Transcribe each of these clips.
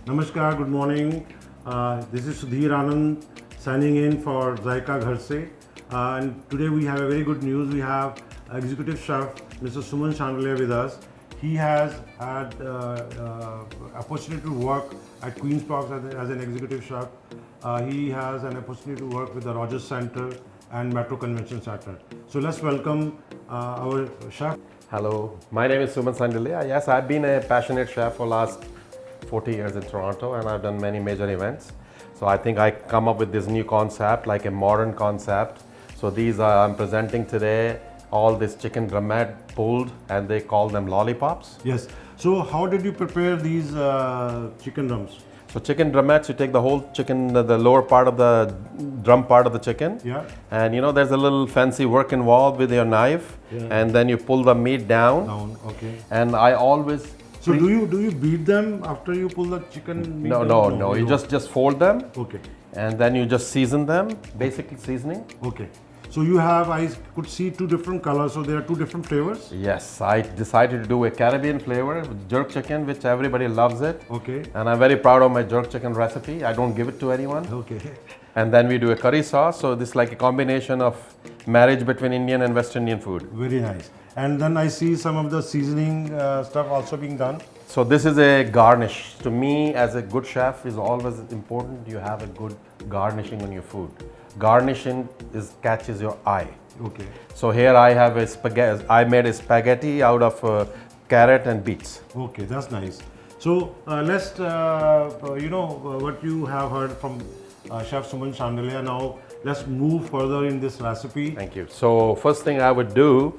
Namaskar, good morning. This is Sudhir Anand signing in for Zaika Ghar se. And today we have a very good news. We have Executive Chef Mr. Suman Sandillya with us. He has had opportunity to work at Queen's Park as an executive chef. He has an opportunity to work with the Rogers Center and Metro Convention Center. So let's welcome our chef. Hello, my name is Suman Sandillya. Yes, I've been a passionate chef for last 40 years in Toronto, and I've done many major events. So I think I come up with this new concept, like a modern concept. So these I'm presenting today, all this chicken drumette pulled, and they call them lollipops. Yes. So how did you prepare these chicken drums? So chicken drumettes, you take the whole chicken, the lower part of the drum part of the chicken. Yeah. And there's a little fancy work involved with your knife. Yeah. And then you pull the meat down. Down. Okay. And I always... So do you beat them after you pull the chicken meat down? No. You just fold them. Okay. And then you just season them, basically seasoning. Okay. So you have, I could see two different colors, so there are two different flavors? Yes, I decided to do a Caribbean flavor with jerk chicken, which everybody loves it. Okay. And I'm very proud of my jerk chicken recipe. I don't give it to anyone. Okay. And then we do a curry sauce. So this is like a combination of marriage between Indian and West Indian food. Very nice. And then I see some of the seasoning stuff also being done. So this is a garnish. To me, as a good chef, is always important you have a good garnishing on your food. Garnishing catches your eye. Okay. So here I have a spaghetti. I made a spaghetti out of carrot and beets. Okay, that's nice. So let's, what you have heard from Chef Suman Sandillya. Now let's move further in this recipe. Thank you. So first thing I would do,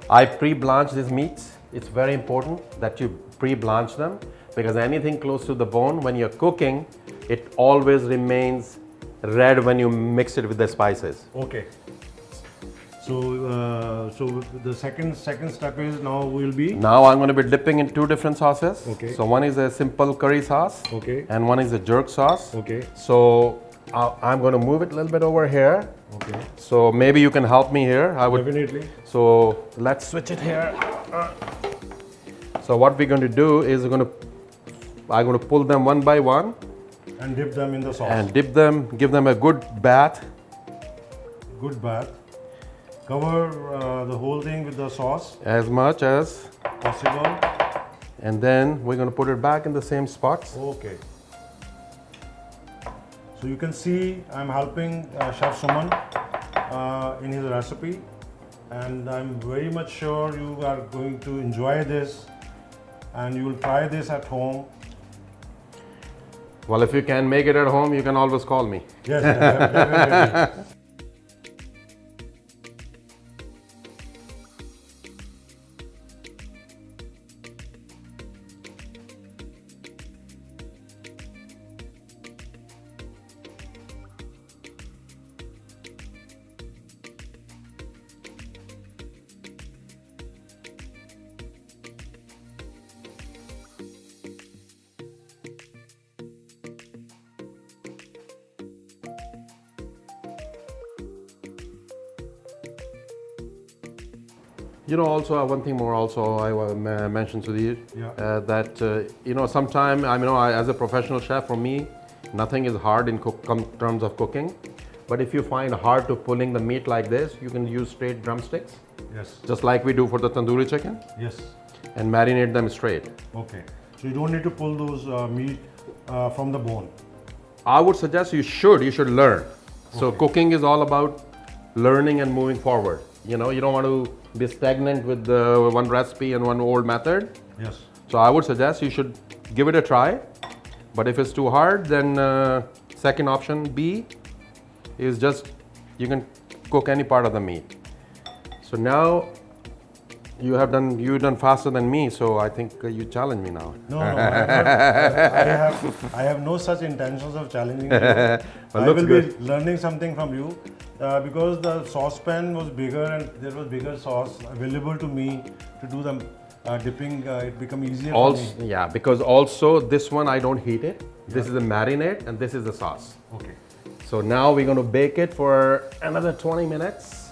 I pre-blanch these meats. It's very important that you pre-blanch them, because anything close to the bone, when you're cooking, it always remains red when you mix it with the spices. Okay. So, the second step is now will be. Now I'm going to be dipping in two different sauces. Okay. So one is a simple curry sauce. Okay. And one is a jerk sauce. Okay. So I'm going to move it a little bit over here. Okay. So maybe you can help me here. Definitely. So let's switch it here. So what we're going to do is I'm going to pull them one by one. And dip them in the sauce. And dip them, give them a good bath. Good bath. Cover the whole thing with the sauce. As much as possible. And then we're going to put it back in the same spots. Okay. So you can see I'm helping Chef Suman in his recipe, and I'm very much sure you are going to enjoy this, and you will try this at home. Well, if you can make it at home, you can always call me. Yes, definitely. Also one thing more also I mentioned to you, that sometime as a professional chef, for me, nothing is hard in terms of cooking. But if you find hard to pulling the meat like this, you can use straight drumsticks. Yes. Just like we do for the tandoori chicken. Yes. And marinate them straight. Okay. So you don't need to pull those meat from the bone. I would suggest you should learn. Okay. So cooking is all about learning and moving forward. You don't want to be stagnant with one recipe and one old method. Yes. So I would suggest you should give it a try. But if it's too hard, then second option B is just you can cook any part of the meat. So now you've done faster than me, so I think you challenge me now. No, I have no such intentions of challenging you. I will be learning something from you. Because the saucepan was bigger and there was bigger sauce available to me to do the dipping, it become easier for me. Yeah, because also this one I don't heat it. This is a marinade and this is the sauce. Okay. So now we're going to bake it for another 20 minutes.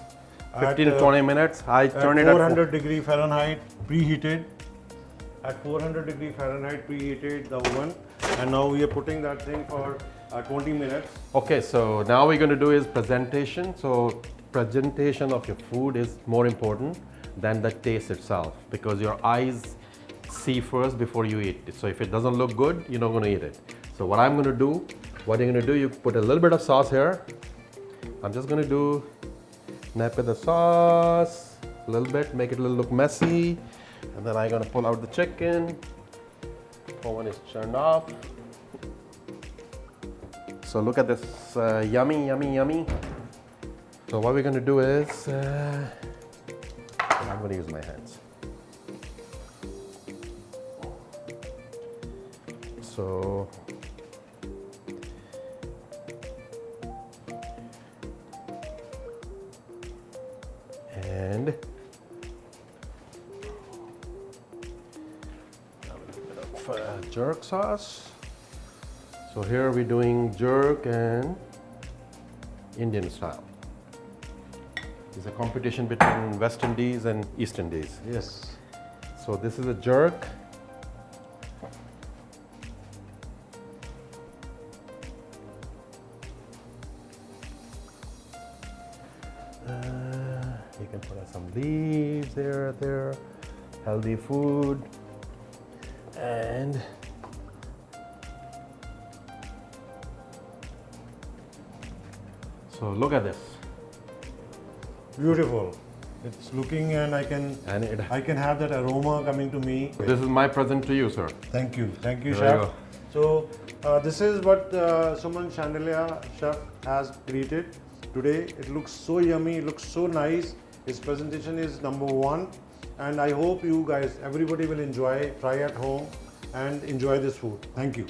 15 to 20 minutes. I turn it at 400 degree Fahrenheit, preheated, at 400 degree Fahrenheit preheated the oven, and now we are putting that thing for 20 minutes. Okay, so now we're going to do is presentation. So presentation of your food is more important than the taste itself, because your eyes see first before you eat it. So if it doesn't look good, you're not going to eat it. So what I'm going to do, what you're going to do, you put a little bit of sauce here. I'm just going to do nip with the sauce a little bit, make it a little look messy, and then I'm going to pull out the chicken. Oven is turned off. So look at this, yummy, yummy, yummy. So what we're going to do is, I'm going to use my hands. So and a little bit of jerk sauce. So here we're doing jerk and Indian style. It's a competition between West Indies and East Indies. Yes. So this is a jerk. You can put some leaves there, healthy food, and so look at this. Beautiful. It's looking, and I can have that aroma coming to me. This is my present to you, sir. Thank you, There you chef. go. So this is what Suman Sandillya chef has created today. It looks so yummy. It looks so nice. His presentation is number one, and I hope you guys, everybody will enjoy, try at home, and enjoy this food. Thank you.